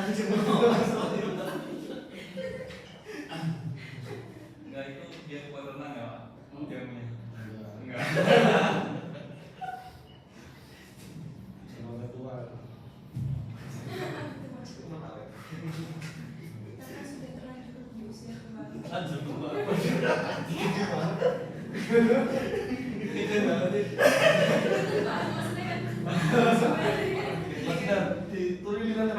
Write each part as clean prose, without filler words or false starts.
Enggak, itu dia kuat renang ya Pak? Jamnya? Enggak. Sama tua. Karena sudah terlanjur di usia tua. Lanjut Pak. Maksudnya diturunin aja.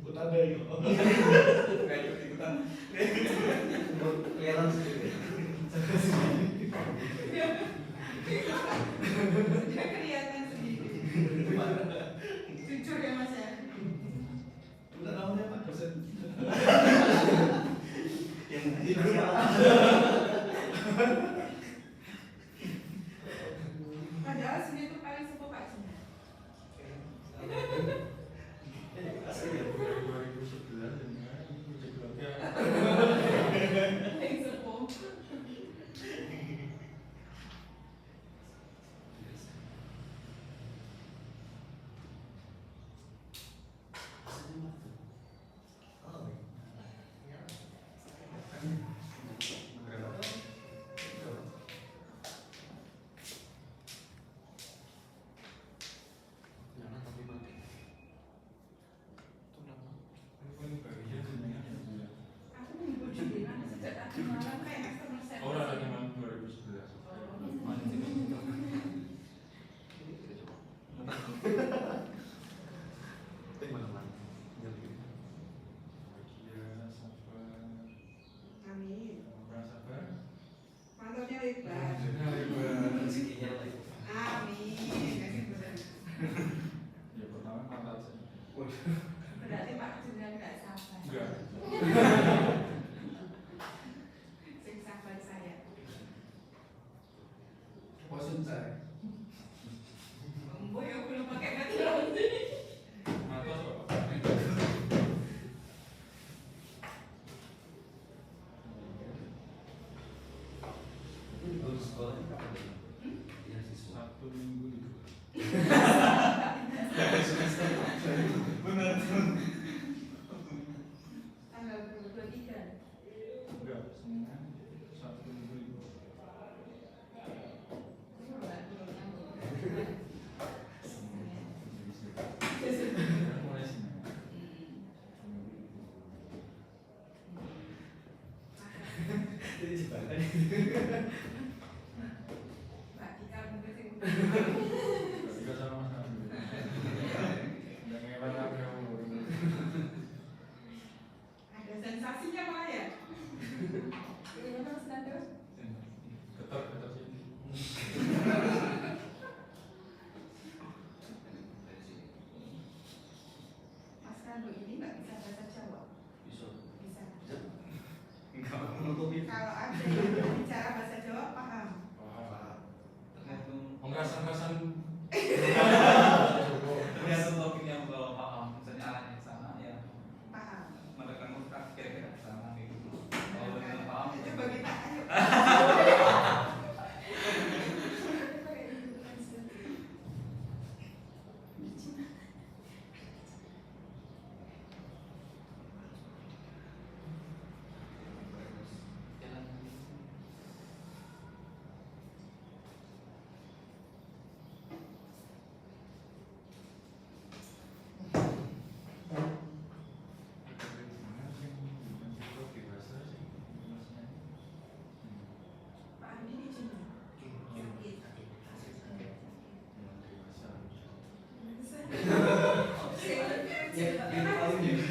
Udah deh. Kayak ikut-ikutan. Kelihatan sendiri. Sudah kelihatan sendiri. Jujur ya Mas ya. Udah namanya Pak dosen. Yang Padahal sini itu paling sepuh Pak Cina. Asli ya. 2011 Paling sepuh. Aku minggu di mana sejak tadi malam kayak customer service. Orang lagi malam 2011. Amin. Orang sabar. Mantapnya lebar. rezekinya lah itu. Amin. Kasih benar. Ya pertama pantat saja. Berarti Pak Cina nggak sabar. Enggak. Sing sabar saya. Bosen saya. Boy, aku belum pakai mati roti. Matos kok. Itu sekolah ini kapan ya? Iya siswa. Sabtu Minggu libur. Benar. Tanggal 23. Enggak, Senin, Sabtu Minggu libur. Mulai Senin. Jadi jebakan. Mbak Tika mungkin sing Tiga sama Mas Nabil. Yang ngewan apa yang umur. ada sensasinya malah ya. Gimana Mas Nando? Ketok sini. Mas Nando ini nggak bisa bahasa Jawa. Bisa. Bisa. Enggak menutupi. Kalau ada yang bicara bahasa Jawa paham. Wah. Tergantung Pengasan-ngasan. tergantung topiknya kalau paham. Misalnya arahnya ke sana ya. Paham. Mereka ngurus kira-kira ke sana gitu. Kalau yang paham ya. Coba kita ayo. Jalan. Pak Andi di sini. Ya, itu paling juga.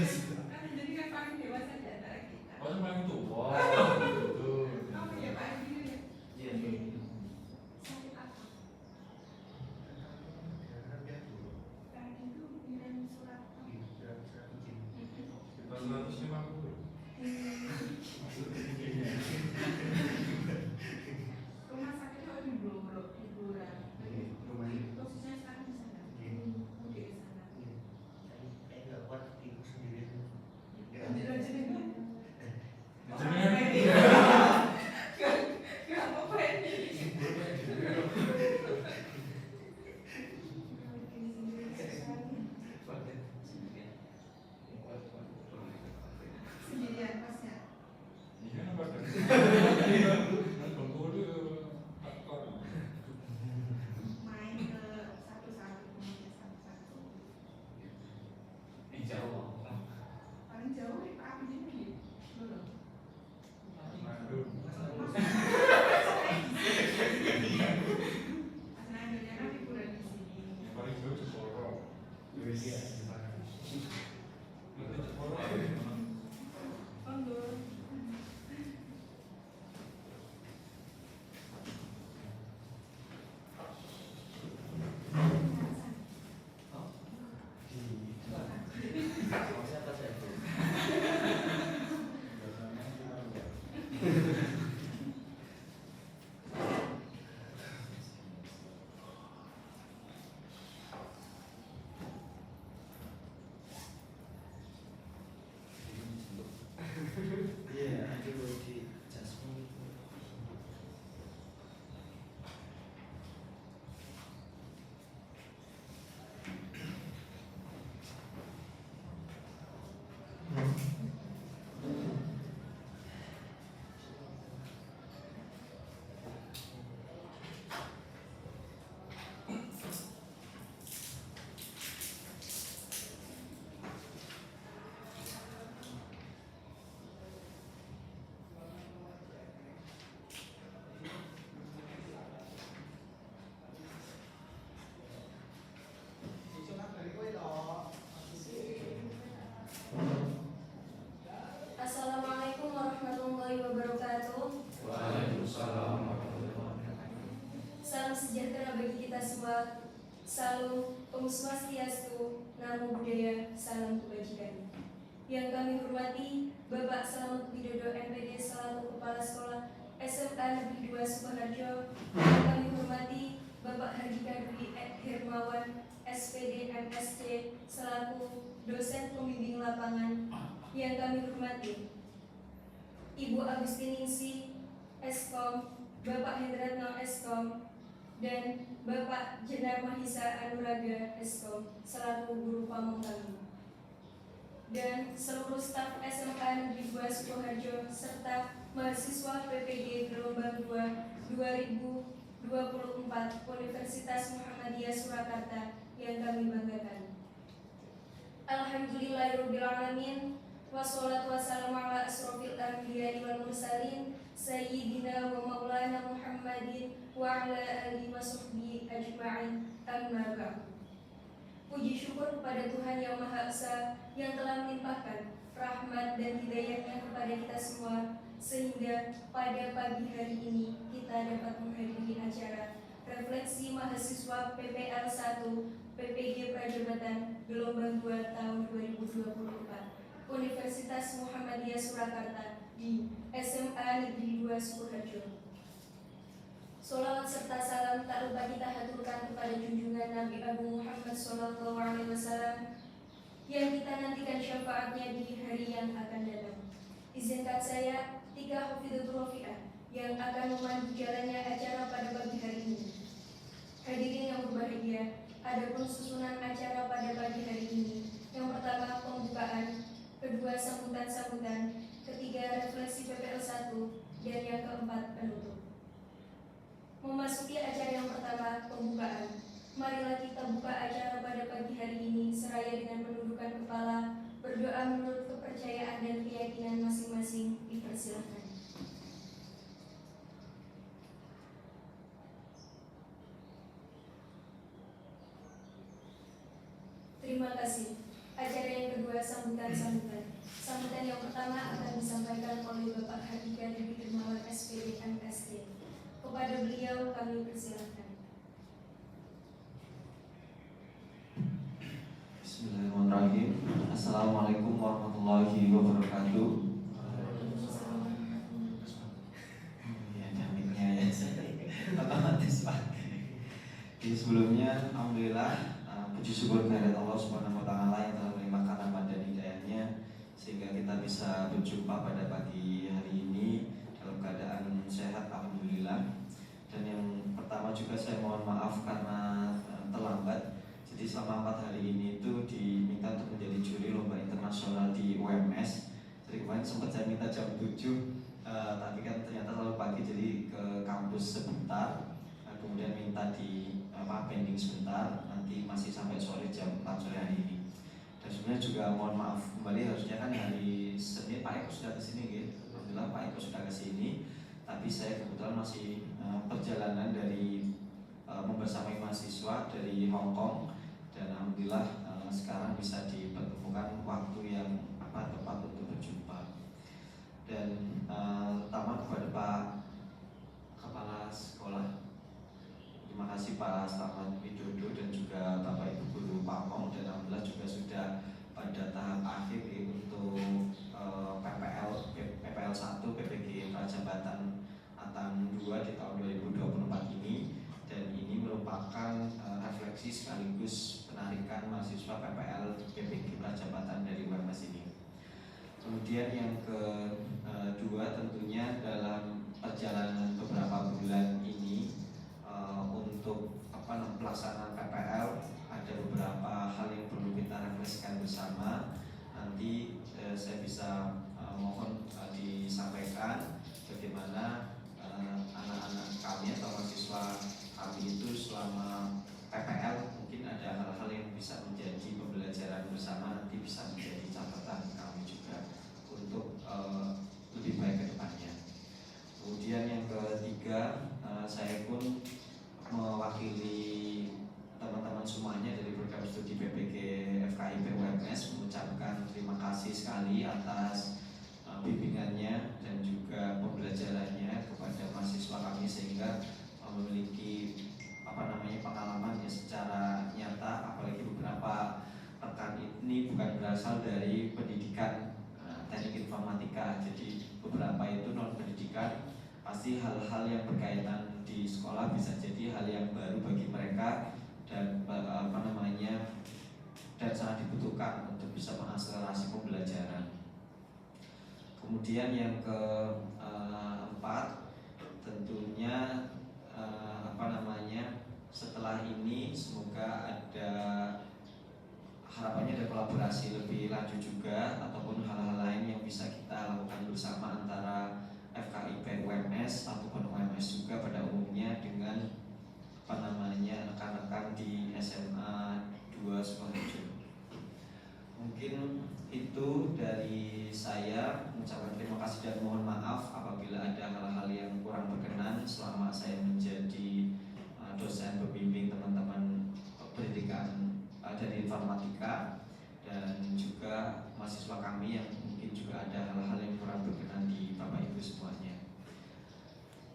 Kan jadi kan paling dewasa di antara kita. Oh, yang paling tua. Gitu. Oh iya Pak Andi ya. Iya. Sakit apa? Pak Andi itu ngirim surat apa? Sekitar 150. Rumah sakitnya di Blora, di Blora. Rumah ini. Posisinya sekarang di sana. Mudik ke sana. Enggak kuat tidur sendirian. Jenengan. Jenengan. Gak apa-apa ini. Om Swastiastu, Namo Buddhaya, Salam Kebajikan. Yang kami hormati Bapak Selamat Widodo MPD selaku Kepala Sekolah SMA Negeri 2 Sukoharjo. Yang kami hormati Bapak Hardika Dwi Hermawan SPD MSc selaku dosen pembimbing lapangan. Yang kami hormati Ibu Agustiningsi Eskom, Bapak Hendratno Eskom, dan Bapak Jenar Mahisa Anuraga Eskom selaku guru pamong kami, dan seluruh staf SMA Negeri 2 Sukoharjo serta mahasiswa PPG Gelombang 2 2024 Universitas Muhammadiyah Surakarta yang kami banggakan. Alhamdulillahirabbil alamin. Wassalatu wassalamu ala asrofil anbiya'i wal mursalin Sayyidina wa maulana Muhammadin wa ala alihi wa sahbihi ajma'in, amma ba'du. Puji syukur kepada Tuhan Yang Maha Esa yang telah melimpahkan rahmat dan hidayahnya kepada kita semua, sehingga pada pagi hari ini kita dapat menghadiri acara refleksi mahasiswa PPL 1 PPG Prajabatan Gelombang 2 tahun 2024 Universitas Muhammadiyah Surakarta di SMA Negeri 2 Sukoharjo. Sholawat serta salam tak lupa kita haturkan kepada junjungan Nabi Agung Muhammad SAW yang kita nantikan syafaatnya di hari yang akan datang. Izinkan saya tiga Hafidhatul Rafi'ah yang akan memandu jalannya acara pada pagi hari ini. Hadirin yang berbahagia, adapun susunan acara pada pagi hari ini, yang pertama pembukaan, kedua sambutan-sambutan, ketiga refleksi PPL 1, dan yang keempat penutup. Memasuki acara yang pertama, pembukaan. Marilah kita buka acara pada pagi hari ini seraya dengan menundukkan kepala, berdoa menurut kepercayaan dan keyakinan masing-masing. Dipersilakan. Terima kasih. Acara yang kedua, sambutan-sambutan. Sambutan yang pertama akan disampaikan oleh Bapak Hardika Dwi Hermawan SPD MSc. Kepada beliau kami persilakan. Bismillahirrahmanirrahim. Assalamualaikum warahmatullahi wabarakatuh. Ya, jaminnya ya. Otomatis Pak. Jadi sebelumnya, alhamdulillah, puji syukur kehadirat Allah Subhanahu wa Ta'ala yang telah melimpahkan rahmat dan hidayahnya sehingga kita bisa berjumpa pada pagi hari ini dalam keadaan sehat, alhamdulillah. Dan yang pertama juga saya mohon maaf karena terlambat. Jadi selama 4 hari ini itu diminta untuk menjadi juri lomba internasional di UMS. Jadi kemarin sempat saya minta jam 7, tapi kan ternyata terlalu pagi, jadi ke kampus sebentar, kemudian minta di pending sebentar, nanti masih sampai sore jam 4 sore hari ini. Dan sebenarnya juga mohon maaf kembali, harusnya kan hari Senin Pak Eko sudah kesini gitu. Alhamdulillah Pak Eko sudah kesini, tapi saya kebetulan masih perjalanan dari membersamai mahasiswa dari Hong Kong, dan alhamdulillah sekarang bisa dipertemukan waktu yang tepat untuk berjumpa. Dan pertama kepada Pak Kepala Sekolah, terima kasih Pak Selamat Widodo dan juga Bapak Ibu Guru Pamong, dan alhamdulillah juga sudah pada tahap akhir untuk PPL 1 PPG Prajabatan Angkatan 2 di tahun 2024 ini. Dan ini merupakan refleksi sekaligus penarikan mahasiswa PPL PPG Prajabatan dari UMS ini. Kemudian yang kedua, tentunya dalam perjalanan beberapa bulan ini untuk pelaksanaan PPL ada beberapa hal yang perlu kita refleksikan bersama. Nanti saya bisa mohon disampaikan bagaimana anak-anak kami atau mahasiswa kami itu selama PPL mungkin ada hal-hal yang bisa menjadi pembelajaran bersama, nanti bisa menjadi catatan kami juga untuk lebih baik ke depannya. Kemudian yang ketiga, saya pun mewakili teman-teman semuanya dari program studi PPG FKIP UMS mengucapkan terima kasih sekali atas bimbingannya dan juga pembelajarannya kepada mahasiswa kami, sehingga memiliki pengalaman ya secara nyata, apalagi beberapa rekan ini bukan berasal dari pendidikan teknik informatika, jadi beberapa itu non pendidikan, pasti hal-hal yang berkaitan di sekolah bisa jadi hal yang baru bagi mereka dan dan sangat dibutuhkan untuk bisa mengakselerasi pembelajaran. Kemudian yang keempat, tentunya setelah ini semoga ada harapannya ada kolaborasi lebih lanjut juga ataupun hal-hal lain yang bisa kita lakukan bersama antara FKIP UMS ataupun UMS juga pada umumnya dengan rekan-rekan di SMA 2 Sukoharjo. Mungkin itu dari saya, mengucapkan terima kasih dan mohon maaf apabila ada hal-hal yang kurang berkenan selama saya menjadi dosen pembimbing teman-teman pendidikan dari informatika, dan juga mahasiswa kami yang mungkin juga ada hal-hal yang kurang berkenan di Bapak Ibu semuanya.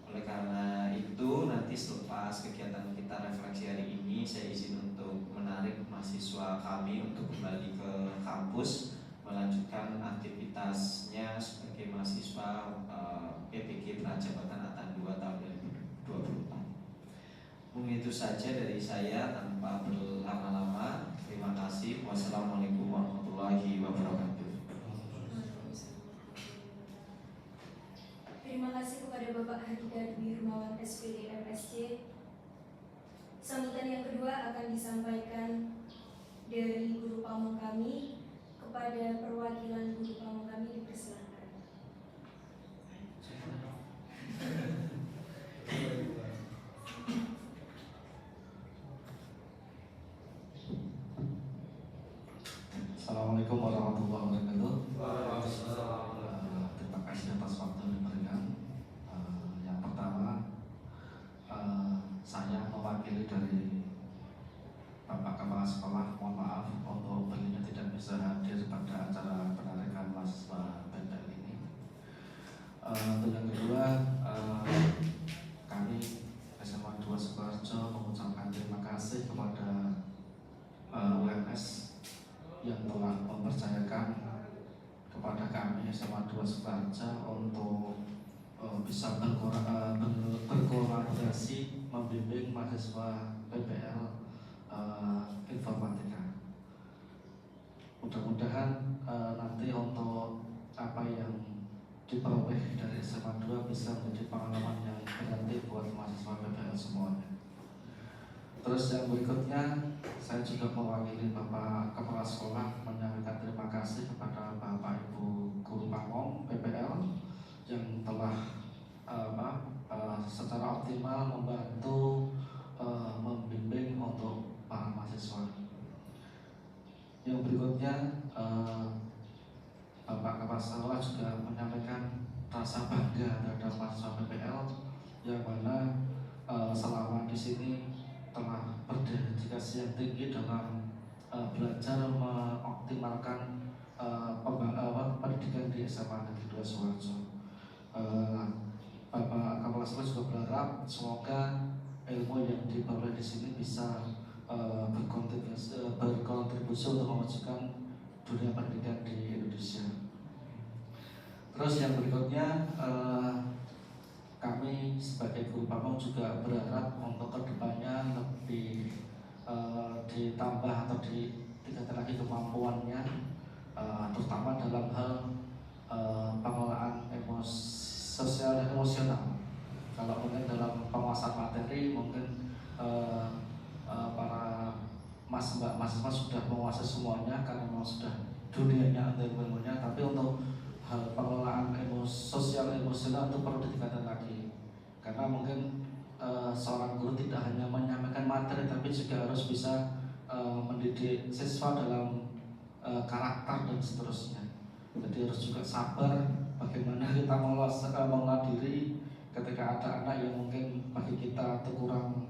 Oleh karena itu, nanti selepas kegiatan kita refleksi hari ini, saya izin untuk menarik mahasiswa kami untuk kembali ke kampus melanjutkan aktivitasnya sebagai mahasiswa PPG Prajabatan Angkatan 2 tahun 2024. Mungkin itu saja dari saya tanpa berlama-lama. Terima kasih. Wassalamualaikum warahmatullahi wabarakatuh. Terima kasih kepada Bapak Hadi Dwi Rumawan SPD MSc. Sambutan yang kedua akan disampaikan dari guru pamong kami. Kepada perwakilan guru pamong kami dipersilakan. Assalamualaikum warahmatullahi wabarakatuh. Terima kasih atas waktu yang diberikan. Yang pertama, saya mewakili dari Bapak Kepala Sekolah, mohon maaf untuk beliau tidak bisa hadir pada acara penarikan mahasiswa PPL ini. Untuk yang kedua, kami SMA 2 Sukoharjo mengucapkan terima kasih kepada UMS yang telah mempercayakan kepada kami SMA 2 Sukoharjo untuk bisa berkolaborasi membimbing mahasiswa PPL informatika. Mudah-mudahan nanti untuk apa yang diperoleh dari SMA 2 bisa menjadi pengalaman yang berarti buat mahasiswa PPL semuanya. Terus yang berikutnya, saya juga mewakili Bapak Kepala Sekolah menyampaikan terima kasih kepada Bapak Ibu Guru Pamong PPL yang telah secara optimal membantu membimbing untuk para mahasiswa. Yang berikutnya, Bapak Kepala Sekolah juga menyampaikan rasa bangga terhadap mahasiswa PPL yang mana selama di sini telah berdedikasi yang tinggi dalam belajar mengoptimalkan pendidikan di SMA Negeri 2 Sukoharjo. Bapak Kepala Sekolah juga berharap semoga ilmu yang diperoleh di sini bisa berkontribusi untuk memajukan dunia pendidikan di Indonesia. Terus yang berikutnya, kami sebagai guru pamong juga berharap untuk kedepannya lebih ditambah atau ditingkatkan lagi kemampuannya, terutama dalam hal pengelolaan sosial dan emosional. Kalau mungkin dalam penguasaan materi mungkin para mahasiswa sudah menguasai semuanya karena memang sudah dunianya atau ilmunya, tapi untuk hal pengelolaan sosial emosional itu perlu ditingkatkan lagi, karena mungkin seorang guru tidak hanya menyampaikan materi tapi juga harus bisa mendidik siswa dalam karakter dan seterusnya. Jadi harus juga sabar bagaimana kita mengolah diri ketika ada anak yang mungkin bagi kita itu kurang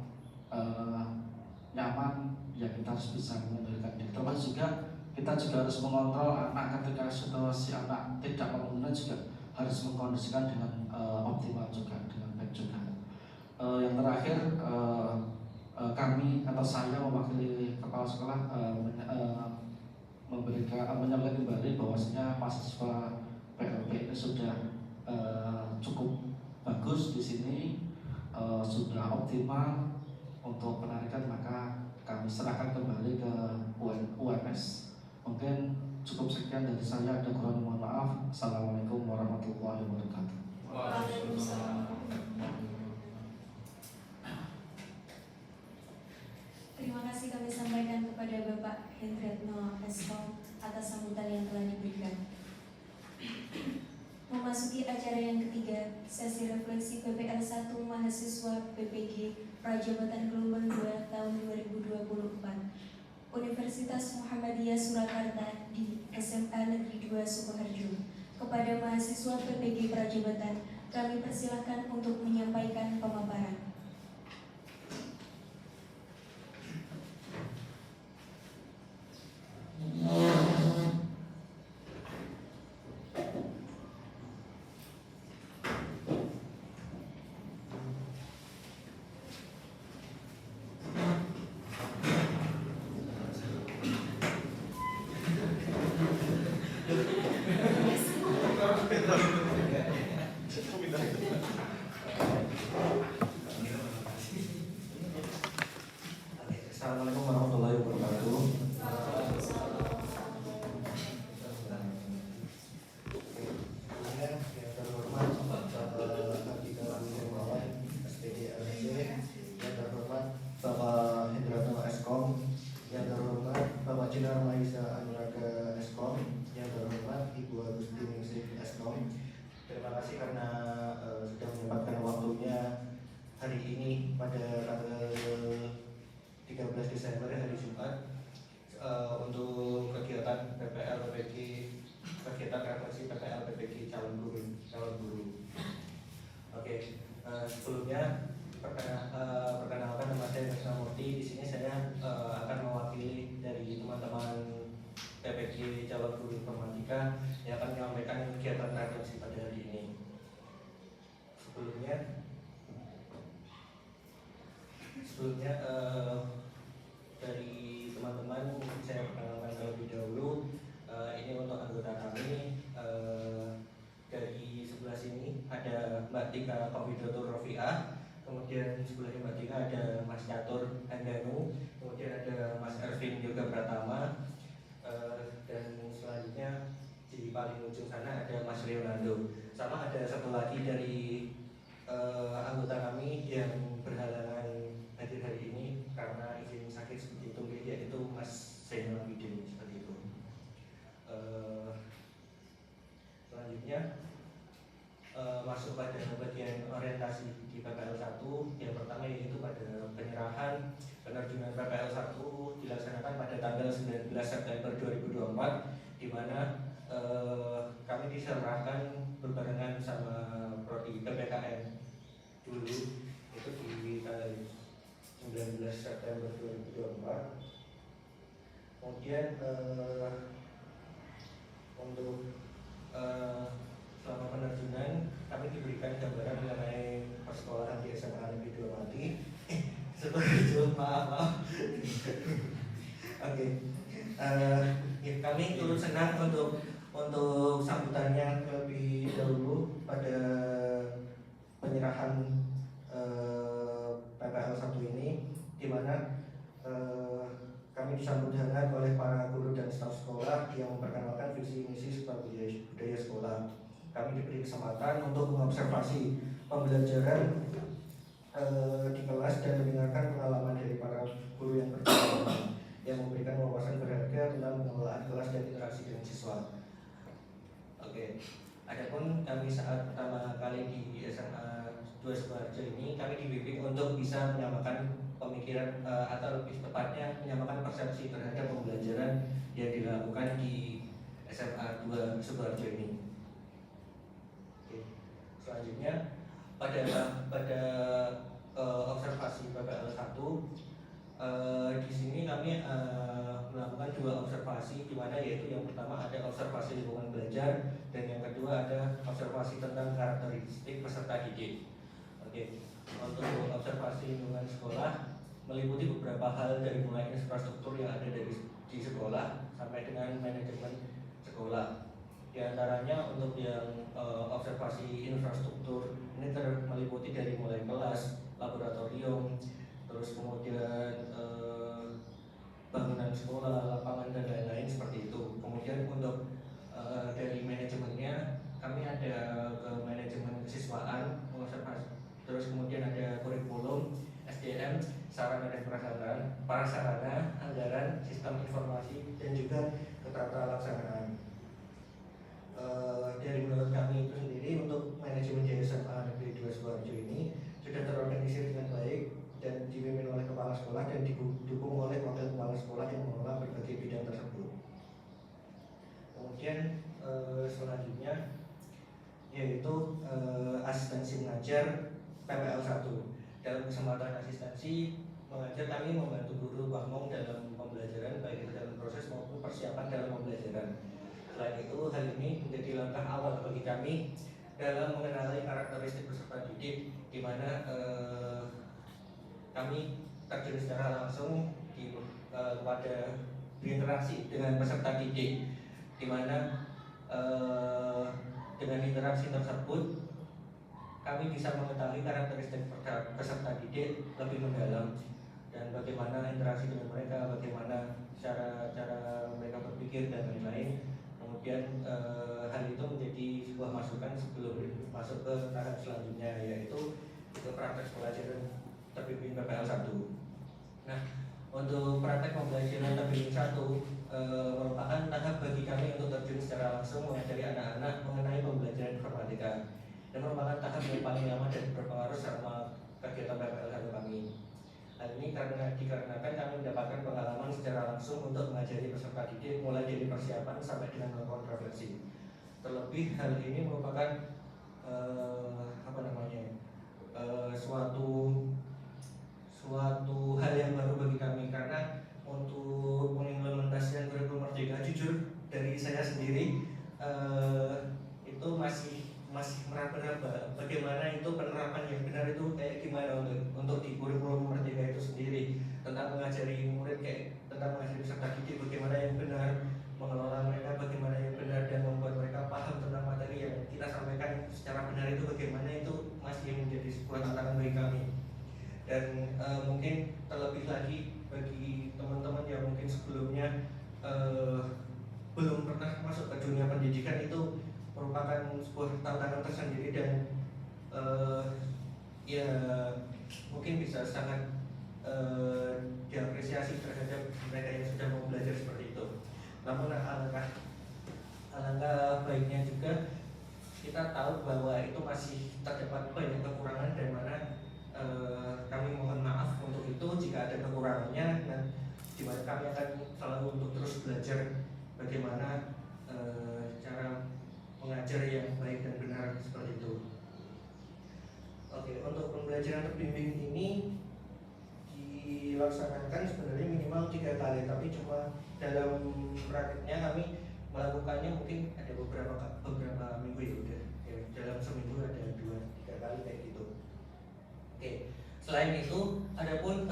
nyaman, ya kita harus bisa mengendalikan diri. Termasuk juga kita juga harus mengontrol anak ketika situasi anak tidak memungkinkan, juga harus mengkondisikan dengan optimal juga, dengan baik juga. Yang terakhir, kami atau saya mewakili kepala sekolah menyampaikan kembali bahwasanya mahasiswa PLP ini sudah cukup bagus di sini, sudah optimal untuk penarikan, maka kami serahkan kembali ke UMS. Mungkin cukup sekian dari saya, ada kurang mohon maaf. Assalamualaikum warahmatullahi wabarakatuh. Waalaikumsalam. Terima kasih kami sampaikan kepada Bapak Hendretno Eskom atas sambutan yang telah diberikan. Memasuki acara yang ketiga, sesi refleksi PPL 1 mahasiswa PPG Prajabatan Gelombang 2 tahun 2024 Universitas Muhammadiyah Surakarta di SMA Negeri 2 Sukoharjo. Kepada mahasiswa PPG Prajabatan, kami persilahkan untuk menyampaikan pemaparan. Assalamualaikum warahmatullahi wabarakatuh. Yang terhormat Bapak Abdika Abdulmawan SPD LC, yang terhormat Bapak Hendratno Eskom, yang terhormat Bapak Jenar Maisa Anuraga Eskom, yang terhormat Ibu Agusti Ningsih Eskom. Terima kasih karena sudah menyempatkan waktunya hari ini pada tanggal 13 Desember hari Jumat untuk kegiatan PPL PPG, kegiatan refleksi PPL PPG calon guru. Oke, sebelumnya perkenalkan nama saya Krisna Murti. Di sini saya akan mewakili dari teman-teman PPG calon guru informatika yang akan menyampaikan kegiatan refleksi pada hari ini. Sebelumnya dari teman-teman saya perkenalkan terlebih dahulu. Ini untuk anggota kami. Dari sebelah sini ada Mbak Tika Kofidatur Rofiah, kemudian sebelahnya Mbak Tika ada Mas Catur Andanu, kemudian ada Mas Ervin Yoga Pratama, dan selanjutnya di paling ujung sana ada Mas Leonardo. Sama ada satu lagi dari anggota kami yang berhalangan hadir hari ini karena izin sakit seperti itu, yaitu Mas Zainal Abidin seperti itu. Selanjutnya masuk pada bagian orientasi di PPL 1. Yang pertama yaitu pada penyerahan penerjunan PPL 1 dilaksanakan pada tanggal 19 September 2024, di mana kami diserahkan berbarengan sama prodi PPKN dulu, itu di tanggal 19 September 2024. Kemudian untuk selama penerjunan kami diberikan gambaran mengenai persekolahan di SMA Negeri 2 Mati. Seperti itu, maaf. Oke. Kami turut senang untuk sambutannya lebih dahulu pada penyerahan PPL 1 ini, di mana kami disambut hangat oleh para guru dan staf sekolah yang memperkenalkan visi misi serta budaya sekolah. Kami diberi kesempatan untuk mengobservasi pembelajaran di kelas dan mendengarkan pengalaman dari para guru yang berpengalaman yang memberikan wawasan berharga tentang pengelolaan kelas dan interaksi dengan siswa. Oke. Adapun kami saat pertama kali di SMA 2 Sukoharjo ini, kami dibimbing untuk bisa menyamakan pemikiran atau lebih tepatnya menyamakan persepsi terhadap pembelajaran yang dilakukan di SMA 2 Sukoharjo ini. Oke. Selanjutnya pada observasi PPL 1, di sini kami melakukan dua observasi, di mana yaitu yang pertama ada observasi lingkungan belajar dan yang kedua ada observasi tentang karakteristik peserta didik. Oke, untuk observasi lingkungan sekolah meliputi beberapa hal dari mulai infrastruktur yang ada di sekolah sampai dengan manajemen sekolah. Di antaranya untuk yang observasi infrastruktur ini meliputi dari mulai kelas, laboratorium, terus kemudian bangunan sekolah, lapangan dan lain-lain seperti itu. Kemudian untuk dari manajemennya kami ada ke manajemen kesiswaan, observasi, terus kemudian ada kurikulum, SDM, sarana dan prasarana, anggaran, sistem informasi dan juga ketata laksanaan. Dari menurut kami itu sendiri untuk manajemen di SMA Negeri 2 Sidoarjo ini sudah terorganisir dengan baik dan dipimpin oleh kepala sekolah dan didukung oleh wakil kepala sekolah yang mengelola berbagai bidang tersebut. Kemudian selanjutnya yaitu asistensi mengajar PPL 1. Dalam kesempatan asistensi mengajar kami membantu guru Bahmong dalam pembelajaran baik itu dalam proses maupun persiapan dalam pembelajaran. Selain itu, hal ini menjadi langkah awal bagi kami dalam mengenali karakteristik peserta didik, di mana kami terjun secara langsung pada berinteraksi dengan peserta didik, di mana dengan interaksi tersebut kami bisa mengetahui karakteristik peserta didik lebih mendalam dan bagaimana interaksi dengan mereka, bagaimana cara mereka berpikir dan lain-lain. Kemudian hal itu menjadi sebuah masukan sebelum masuk ke tahap selanjutnya, yaitu ke praktek pembelajaran terbimbing PPL 1. Nah, untuk praktek pembelajaran terbimbing 1 merupakan tahap bagi kami untuk terjun secara langsung mengajari anak-anak mengenai pembelajaran informatika, dan merupakan tahap yang paling lama dan berpengaruh selama kegiatan PPL 1 kami. Hal ini dikarenakan kami mendapatkan pengalaman secara langsung untuk mengajari peserta didik mulai dari persiapan sampai dengan melakukan refleksi. Terlebih hal ini merupakan suatu hal yang baru bagi kami, karena untuk pengimplementasian kurikulum merdeka, jujur dari saya sendiri itu masih meraba-raba bagaimana itu penerapan yang benar itu kayak gimana untuk di kurikulum merdeka itu sendiri, tentang mengajari murid, kayak tentang mengajari peserta didik bagaimana yang benar, mengelola mereka bagaimana yang benar, dan membuat mereka paham tentang materi yang kita sampaikan secara benar itu bagaimana, itu masih menjadi sebuah tantangan bagi kami. Dan mungkin terlebih lagi bagi teman-teman yang mungkin sebelumnya belum pernah masuk ke dunia pendidikan, itu merupakan sebuah tantangan tersendiri dan ya mungkin bisa sangat diapresiasi terhadap mereka yang sudah mau belajar seperti itu. Namun alangkah baiknya juga kita tahu bahwa itu masih terdapat banyak kekurangan, dan mana kami mohon maaf untuk itu jika ada kekurangannya, dan di mana kami akan selalu untuk terus belajar bagaimana cara mengajar yang baik dan benar seperti itu. Oke, untuk pembelajaran terbimbing ini dilaksanakan sebenarnya minimal 3 kali, tapi cuma dalam praktiknya kami melakukannya mungkin ada beberapa minggu ya, udah ya, dalam seminggu ada 2-3 kali kayak gitu. Oke, selain itu adapun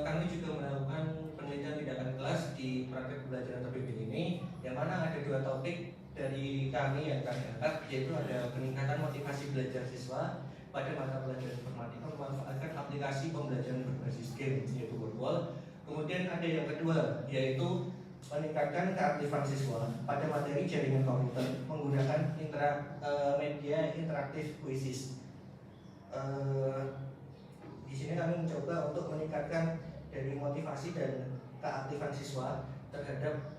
kami juga melakukan penelitian tindakan kelas di praktik pembelajaran terbimbing ini, yang mana ada 2 topik dari kami yang kami angkat, yaitu ada peningkatan motivasi belajar siswa pada mata pelajaran informatika memanfaatkan aplikasi pembelajaran berbasis game yaitu Wordwall. Kemudian ada yang kedua, yaitu meningkatkan keaktifan siswa pada materi jaringan komputer menggunakan media interaktif Quizzes. Di sini kami mencoba untuk meningkatkan dari motivasi dan keaktifan siswa terhadap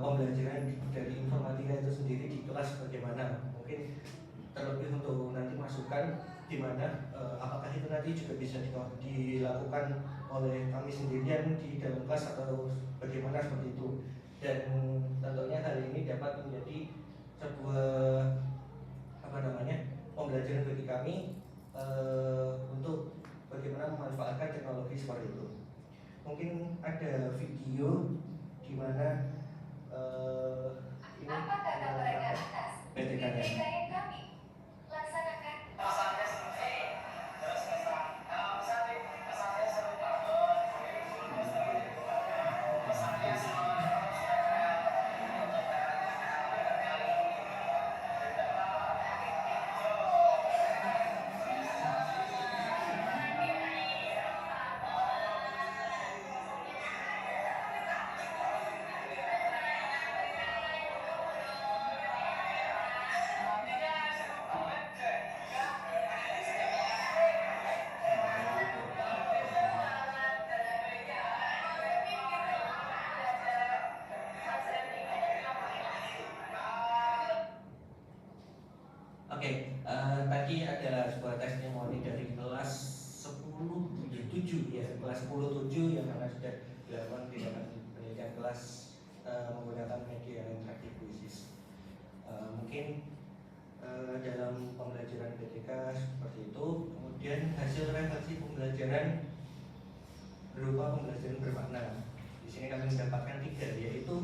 pembelajaran dari informatika itu sendiri di kelas bagaimana. Mungkin terlebih untuk nanti masukan di mana apakah itu nanti juga bisa dilakukan oleh kami sendirian di dalam kelas atau bagaimana seperti itu. Dan tentunya hal ini dapat menjadi sebuah pembelajaran bagi kami untuk bagaimana memanfaatkan teknologi seperti itu. Mungkin ada video di mana ini apa kata mereka atas PTK-nya. kami laksanakan Tadi ada sebuah testimoni dari kelas 10-7 ya, kelas 10-7 yang mana sudah dilakukan tindakan pendidikan kelas menggunakan media interaktif kuisis. Mungkin dalam pembelajaran PTK seperti itu, kemudian hasil refleksi pembelajaran berupa pembelajaran bermakna. Di sini kami mendapatkan 3, yaitu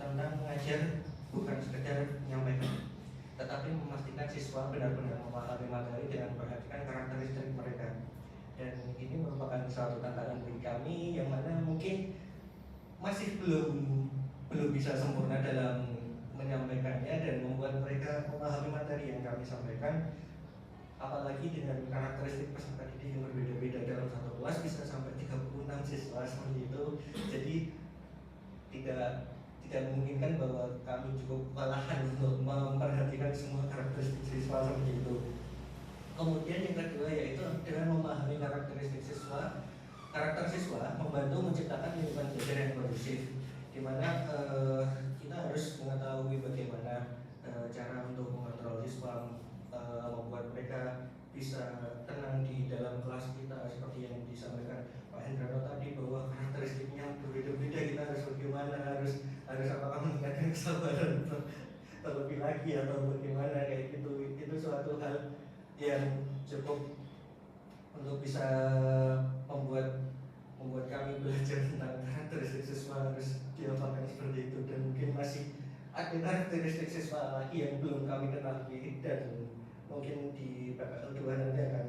tentang mengajar bukan sekedar menyampaikan, tetapi memastikan siswa benar-benar memahami materi dengan memperhatikan karakteristik mereka. Dan ini merupakan suatu tantangan bagi kami yang mana mungkin masih belum bisa sempurna dalam menyampaikannya dan membuat mereka memahami materi yang kami sampaikan. Apalagi dengan karakteristik peserta didik yang berbeda-beda, dalam satu kelas bisa sampai 36 siswa seperti itu. Jadi tidak memungkinkan bahwa kami cukup kewalahan untuk memperhatikan semua karakteristik siswa seperti itu. Kemudian yang kedua yaitu dengan memahami karakteristik siswa, karakter siswa membantu menciptakan lingkungan belajar yang kondusif, di mana kita harus mengetahui bagaimana cara untuk mengontrol siswa, membuat mereka bisa tenang di dalam kelas kita, seperti yang disampaikan Pak Hendrano tadi bahwa karakteristiknya berbeda-beda, kita harus bagaimana, harus apakah meningkatkan kesabaran terlebih lagi atau bagaimana kayak gitu. Itu suatu hal yang cukup untuk bisa membuat kami belajar tentang karakteristik siswa harus diapakan seperti itu. Dan mungkin masih ada karakteristik siswa lagi yang belum kami ketahui, dan mungkin di PPL 2 nanti akan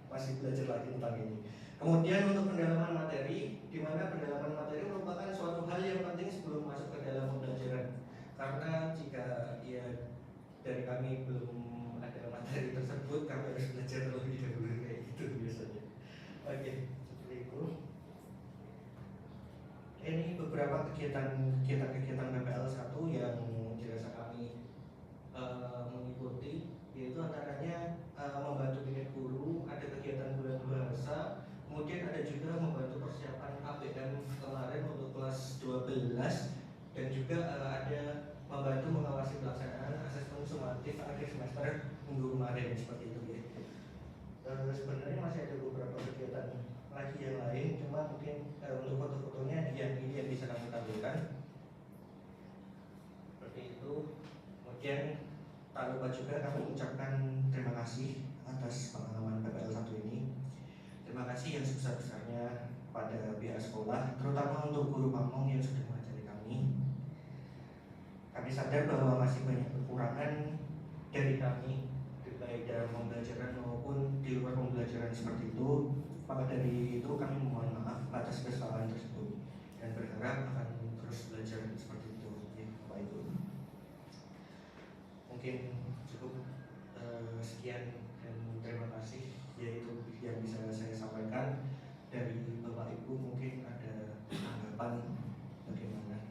masih belajar lagi tentang ini. Kemudian untuk pendalaman materi, di mana pendalaman materi merupakan suatu hal yang penting sebelum masuk ke dalam pembelajaran. Karena jika dari kami belum ada materi tersebut, kami harus belajar terlebih dahulu kayak gitu biasanya. Oke, seperti itu. Ini beberapa kegiatan PPL 1 yang dirasa kami mengikuti, yaitu antaranya membantu bikin guru, ada kegiatan bulan bahasa, kemudian ada juga membantu persiapan ABM kemarin untuk kelas 12, dan juga ada membantu mengawasi pelaksanaan asesmen sumatif akhir semester minggu kemarin, seperti itu ya. Sebenarnya masih ada beberapa kegiatan lagi yang lain, cuma mungkin untuk foto-fotonya yang ini yang bisa kami tampilkan seperti itu. Kemudian tak lupa juga kami mengucapkan terima kasih atas pengalaman PPL 1 ini. Terima kasih yang sebesar-besarnya pada pihak sekolah, terutama untuk guru pamong yang sudah mengajari kami. Kami sadar bahwa masih banyak kekurangan dari kami, baik dalam pembelajaran maupun di luar pembelajaran seperti itu. Maka dari itu kami mohon maaf atas kesalahan tersebut dan berharap akan terus belajar seperti itu. Ya, Bapak Ibu. Mungkin cukup sekian dan terima kasih, yaitu yang bisa saya sampaikan. Dari Bapak Ibu mungkin ada tanggapan bagaimana?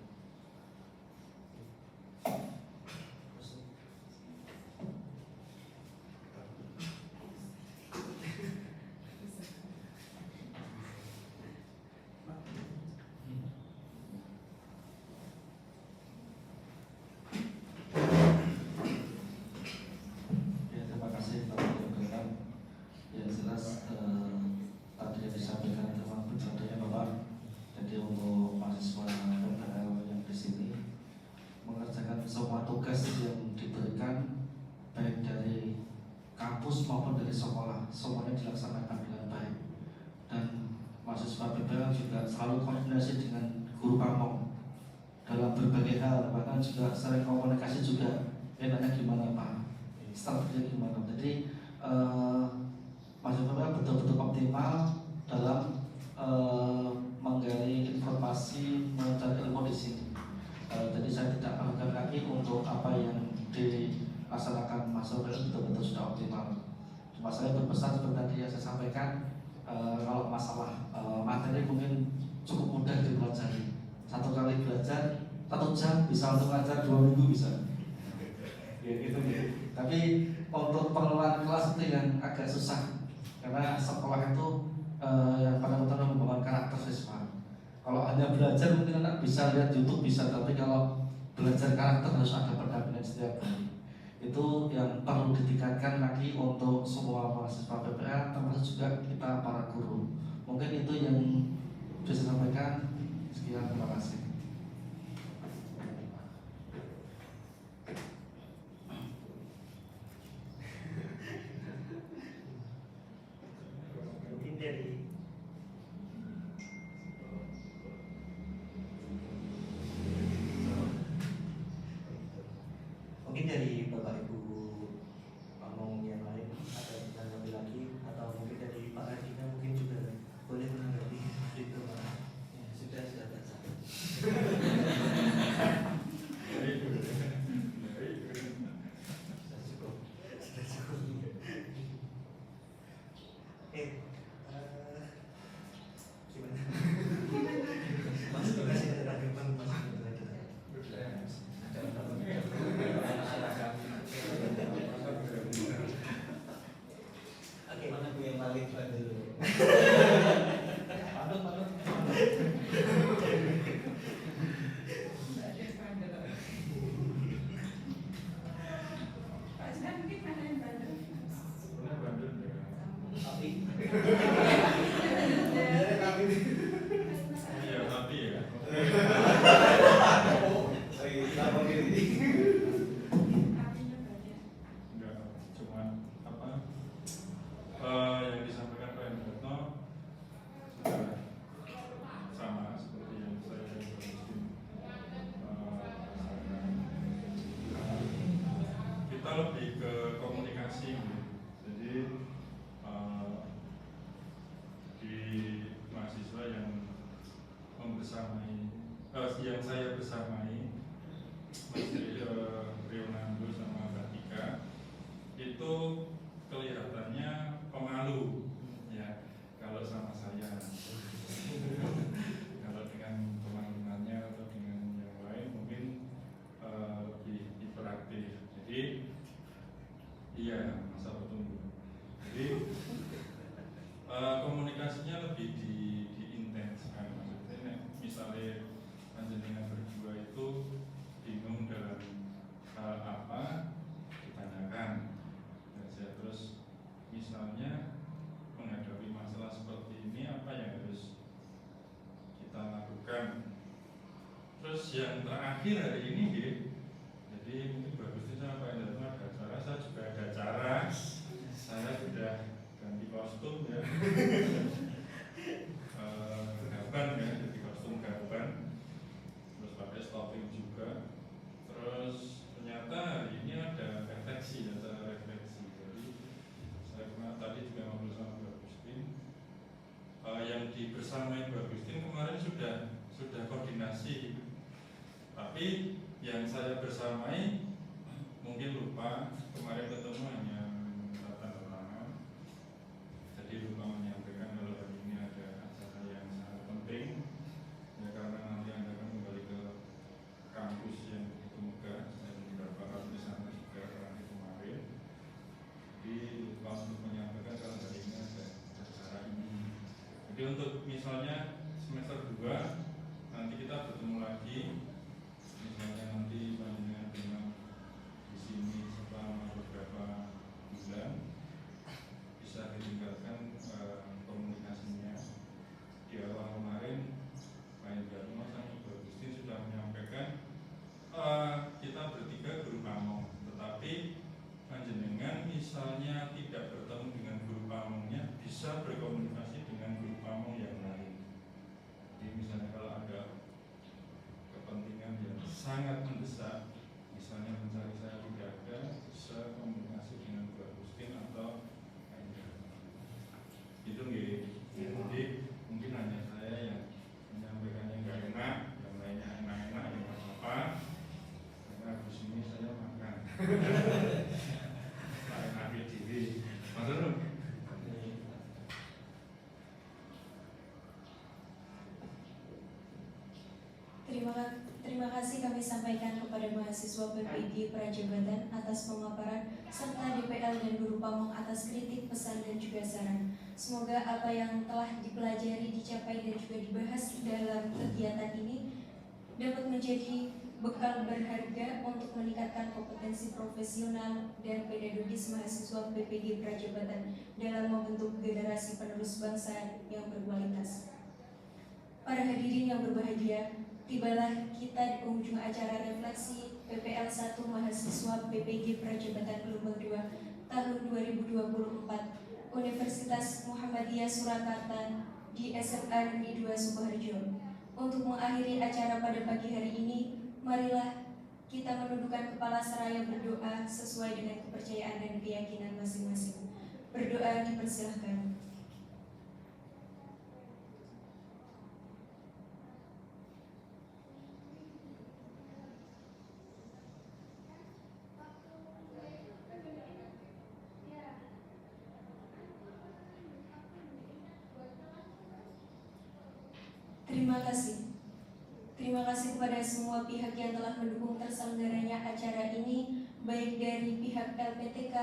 Semua tugas yang diberikan baik dari kampus maupun dari sekolah semuanya dilaksanakan dengan baik, dan mahasiswa PPL juga selalu koordinasi dengan guru pamong dalam berbagai hal, bahkan juga sering komunikasi juga enaknya gimana Pak, strateginya gimana. Jadi mahasiswa PPL betul-betul optimal dalam menggali informasi, mencari ilmu di sini. Jadi saya tidak meragukan lagi untuk apa yang dilaksanakan mahasiswa betul-betul sudah optimal. Cuma saya berpesan seperti tadi yang saya sampaikan, kalau masalah materi mungkin cukup mudah dipelajari. Satu kali belajar 1 jam bisa untuk belajar 2 minggu bisa. Ya, gitu ya. Tapi untuk pengelolaan kelas itu yang agak susah, karena sekolah itu yang paling utama membangun karakter siswa. Kalau hanya belajar mungkin anak bisa lihat YouTube bisa, tapi kalau belajar karakter harus ada pendampingan setiap hari. itu yang perlu ditingkatkan lagi untuk semua mahasiswa PPA, termasuk juga kita para guru. Mungkin itu yang bisa saya sampaikan. Sekian, terima kasih. Mungkin dari Bapak Ibu Pamong yang lain ada menanggapi lagi, atau mungkin dari Pak Radina mungkin juga boleh menanggapi itu Pak. Ya, sudah silakan. Sudah cukup. Oke, gimana? Masih ada tanggapan, masih ada tanggapan. Oke, mana gue yang paling dulu? Padut. Pak Isnan mungkin mana yang bandel? Sebenarnya bandel ya. Tapi Iya, tapi ya. Artinya banyak. Enggak, cuman apa yang disampaikan Pak Hendratno sudah sama seperti yang saya dan Pak Muslim rasakan. Kita lebih ke komunikasi gitu. Jadi di mahasiswa yang membersamai yang saya bersamai Mas Rionando sama Mbak Tika itu kelihatannya pemalu ya kalau sama saya. Kalau dengan teman-temannya atau dengan yang lain mungkin lebih hiperaktif. Jadi iya masa bertumbuh. Jadi komunikasinya lebih diintenskan. Maksudnya misalnya panjenengan berdua itu bingung dalam hal apa ditanyakan. Terus misalnya menghadapi masalah seperti ini apa yang harus kita lakukan. Terus yang terakhir hari ini jadi mungkin bagus itu sama Pak Hendratno ada acara, saya juga ada acara. Saya sudah ganti kostum ya. Gaban ya, jadi kostum gaban. Terus pakai stocking juga. Terus ternyata hari ini ada refleksi. Jadi saya tadi juga ngobrol sama Bu Agustin. Yang dibersamai Bu Agustin kemarin sudah koordinasi. Tapi yang saya bersamai mungkin lupa, kemarin ketemu hanya tanda tangan. Jadi lupa menyampaikan kalau hari ini ada acara yang sangat penting ya, karena nanti Anda akan kembali ke kampus yang begitu megah dan beberapa kali di sana juga terakhir kemarin. Jadi lupa untuk menyampaikan kalau hari ini ada acara ini. Jadi untuk misalnya semester 2 nanti kita bertemu lagi. Misalnya nanti panjenengan dengan di sini selama beberapa bulan bisa ditingkatkan komunikasinya. Di awal kemarin Pak Hendratno sama Bu Agustin sudah menyampaikan kita bertiga guru pamong, tetapi panjenengan misalnya tidak bertemu dengan guru pamongnya bisa berkomunikasi dengan guru pamong yang lain. Jadi misalnya kalau ada kepentingan yang sangat mendesak, misalnya mencari saya tidak ada, bisa komunikasi dengan Bu Agustin atau Pak Hendratno. Itu nggih. Jadi mungkin hanya saya yang menyampaikannya nggak enak, yang lainnya enak-enak ya nggak apa-apa. Karena habis ini saya makan. Tak enak diri. Mas Rum. Terima kasih kami sampaikan kepada mahasiswa PPID Prajabatan atas pemaparan serta DPL dan guru pamong atas kritik, pesan dan juga saran. Semoga apa yang telah dipelajari, dicapai dan juga dibahas dalam kegiatan ini dapat menjadi bekal berharga untuk meningkatkan kompetensi profesional dan pedagogis mahasiswa PPG Prajabatan dalam membentuk generasi penerus bangsa yang berkualitas. Para hadirin yang berbahagia, tibalah kita di penghujung acara refleksi PPL 1 mahasiswa PPG Prajabatan Gelombang 2 tahun 2024 Universitas Muhammadiyah Surakarta di SMA Negeri 2 Sukoharjo. Untuk mengakhiri acara pada pagi hari ini, marilah kita menundukkan kepala seraya berdoa sesuai dengan kepercayaan dan keyakinan masing-masing. Berdoa dipersilahkan. Terima kasih. Terima kasih kepada semua pihak yang telah mendukung terselenggaranya acara ini, baik dari pihak LPTK,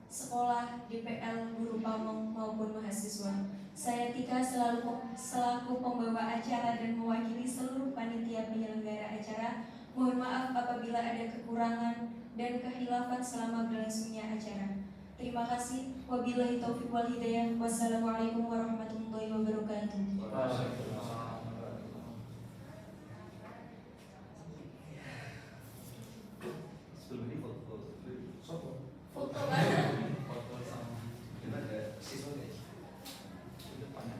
sekolah, DPL, guru pamong maupun mahasiswa. Saya Tika selaku pembawa acara dan mewakili seluruh panitia penyelenggara acara. Mohon maaf apabila ada kekurangan dan kehilafan selama berlangsungnya acara. Terima kasih. Wabillahi taufiq wal hidayah. Wassalamualaikum warahmatullahi wabarakatuh. Sebelum ini foto foto sama kita ada siswa guys di depan ya.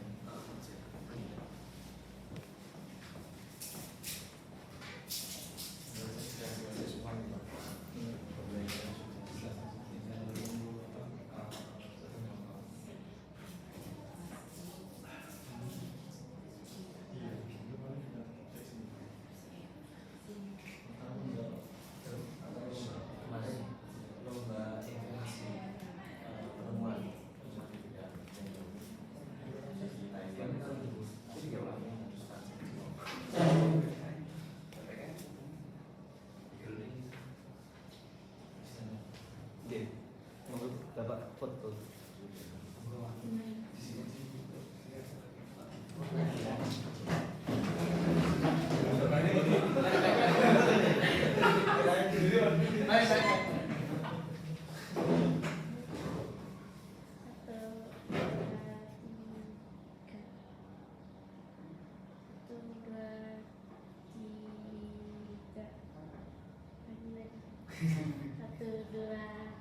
Dapat foto. Satu, dua,